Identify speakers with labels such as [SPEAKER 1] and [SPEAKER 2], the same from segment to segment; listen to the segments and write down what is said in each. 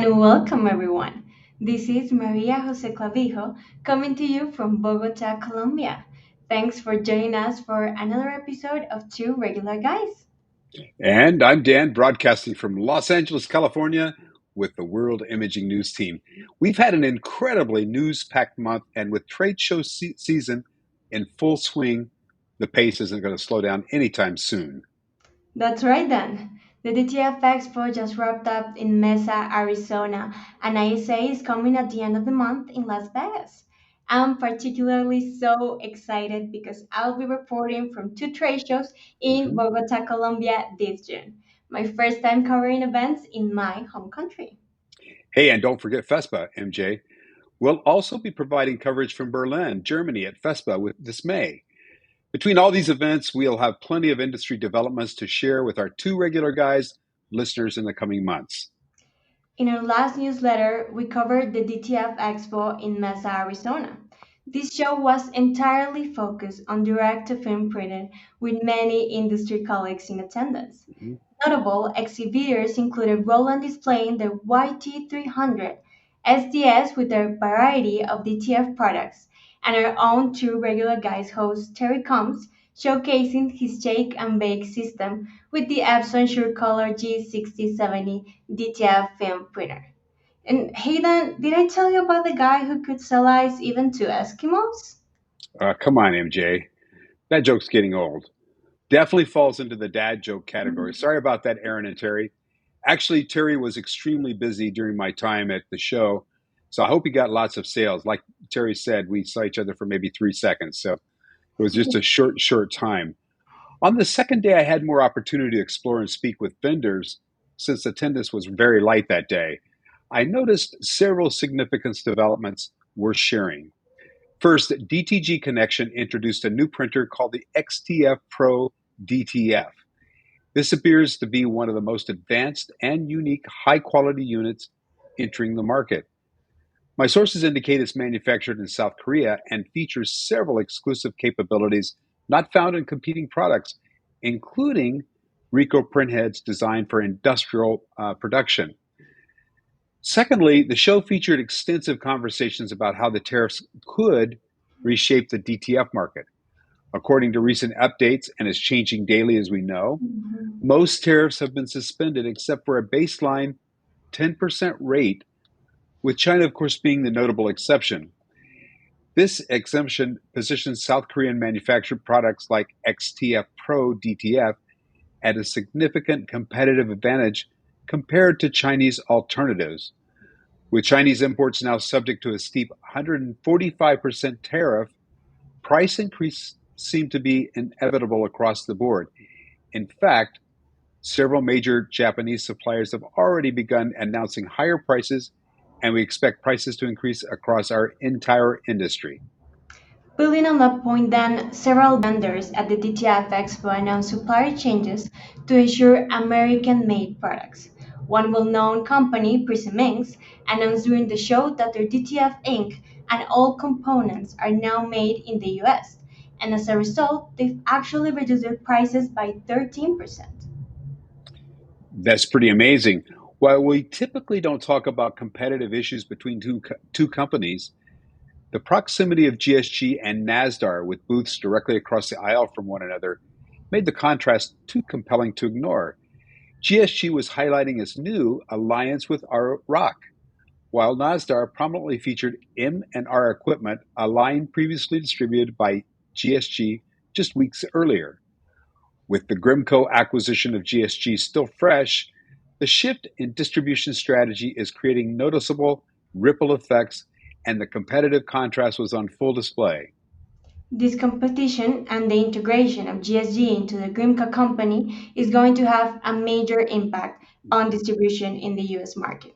[SPEAKER 1] And welcome everyone. This is Maria Jose Clavijo coming to you from Bogota, Colombia. Thanks for joining us for another episode of Two Regular Guys.
[SPEAKER 2] And I'm Dan, broadcasting from Los Angeles, California, with the World Imaging News team. We've had an incredibly news packed month, and with trade show season in full swing, the pace isn't going to slow down anytime soon.
[SPEAKER 1] That's right then. The DTF Expo just wrapped up in Mesa, Arizona, and ISA is coming at the end of the month in Las Vegas. I'm particularly so excited because I'll be reporting from two trade shows in
[SPEAKER 2] Mhm.
[SPEAKER 1] Bogota, Colombia this June. My first time covering events in my home country.
[SPEAKER 2] Hey, and don't forget FESPA, MJ. We'll also be providing coverage from Berlin, Germany at FESPA with this May. Between all these events, we'll have plenty of industry developments to share with our two regular guys listeners in the coming months.
[SPEAKER 1] In our last newsletter, we covered the DTF Expo in Mesa, Arizona. This show was entirely focused on direct to film printing, with many industry colleagues in attendance.
[SPEAKER 2] Mhm.
[SPEAKER 1] Notable exhibitors included Roland displaying the YT300, SDS with a variety of DTF products, and our own two regular guys host Terry Combs showcasing his shake and bake system with the Epson SureColor G6070 DTF film printer. And Hayden, did I tell you about the guy who could sell ice even to Eskimos?
[SPEAKER 2] Come on, MJ. That joke's getting old. Definitely falls into the dad joke category. Sorry about that, Aaron and Terry. Actually, Terry was extremely busy during my time at the show, so I hope he got lots of sales. Like Terry said, we saw each other for maybe 3 seconds, so it was just a short time. On the second day, I had more opportunity to explore and speak with vendors since attendance was very light that day. I noticed several significant developments worth sharing. First, DTG Connection introduced a new printer called the XTF Pro DTF. This appears to be one of the most advanced and unique high quality units entering the market. My sources indicate it's manufactured in South Korea and features several exclusive capabilities not found in competing products, including Ricoh printheads designed for industrial production. Secondly, the show featured extensive conversations about how the tariffs could reshape the DTF market. According to recent updates, and it's changing daily as we know,
[SPEAKER 1] Mhm.
[SPEAKER 2] most tariffs have been suspended except for a baseline 10% rate, with China, of course, being the notable exception. This exemption positions South Korean manufactured products like XTF Pro DTF at a significant competitive advantage compared to Chinese alternatives. With Chinese imports now subject to a steep 145% tariff, price increases seem to be inevitable across the board. In fact, several major Japanese suppliers have already begun announcing higher prices, and we expect prices to increase across our entire industry.
[SPEAKER 1] Building on that point, then, several vendors at the DTF Expo announced supplier changes to ensure American made products. One well known company, Prism Inc., announced during the show that their DTF ink and all components are now made in the US, and as a result, they've actually reduced their prices by 13%.
[SPEAKER 2] That's pretty amazing. While we typically don't talk about competitive issues between two companies, the proximity of GSG and Nazdar with booths directly across the aisle from one another made the contrast too compelling to ignore. GSG was highlighting its new alliance with our Rock, while Nazdar prominently featured M&R equipment, a line previously distributed by GSG just weeks earlier. With the Grimco acquisition of GSG still fresh, the shift in distribution strategy is creating noticeable ripple effects, and the competitive contrast was on full display.
[SPEAKER 1] This competition and the integration of GSG into the Grimca company is going to have a major impact on distribution in the US market.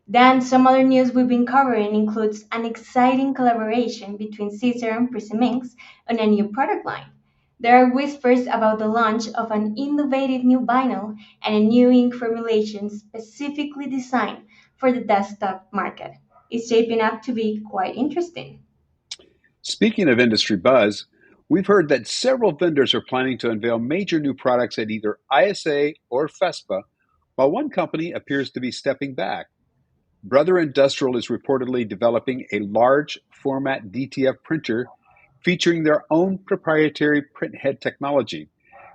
[SPEAKER 1] Then, some other news we've been covering includes an exciting collaboration between Caesar and Prism Inc. on a new product line. There are whispers about the launch of an innovative new vinyl and a new ink formulation specifically designed for the desktop market. It's shaping up to be quite interesting.
[SPEAKER 2] Speaking of industry buzz, we've heard that several vendors are planning to unveil major new products at either ISA or FESPA, while one company appears to be stepping back. Brother Industrial is reportedly developing a large format DTF printer featuring their own proprietary printhead technology.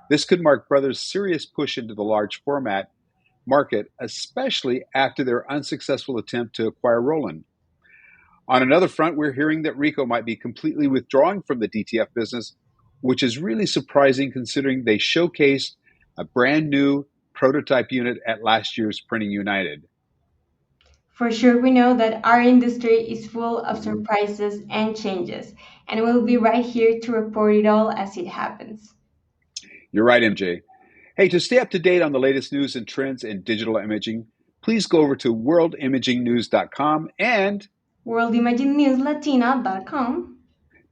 [SPEAKER 2] This could mark Brother's serious push into the large format market, especially after their unsuccessful attempt to acquire Roland. On another front, we're hearing that Ricoh might be completely withdrawing from the DTF business, which is really surprising considering they showcased a brand new prototype unit at last year's Printing United.
[SPEAKER 1] For sure, we know that our industry is full of
[SPEAKER 2] Mhm.
[SPEAKER 1] surprises and changes, and we'll be right here to report it all as it happens.
[SPEAKER 2] You're right, MJ. Hey, to stay up to date on the latest news and trends in digital imaging, please go over to worldimagingnews.com and
[SPEAKER 1] WorldImagineNewsLatina.com.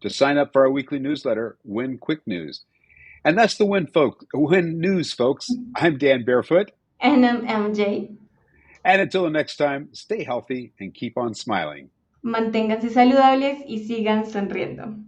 [SPEAKER 2] to sign up for our weekly newsletter, Win Quick News. And that's the win news, folks. I'm Dan Barefoot.
[SPEAKER 1] And I'm MJ.
[SPEAKER 2] And until the next time, stay healthy and keep on smiling.
[SPEAKER 1] Manténganse saludables y sigan sonriendo.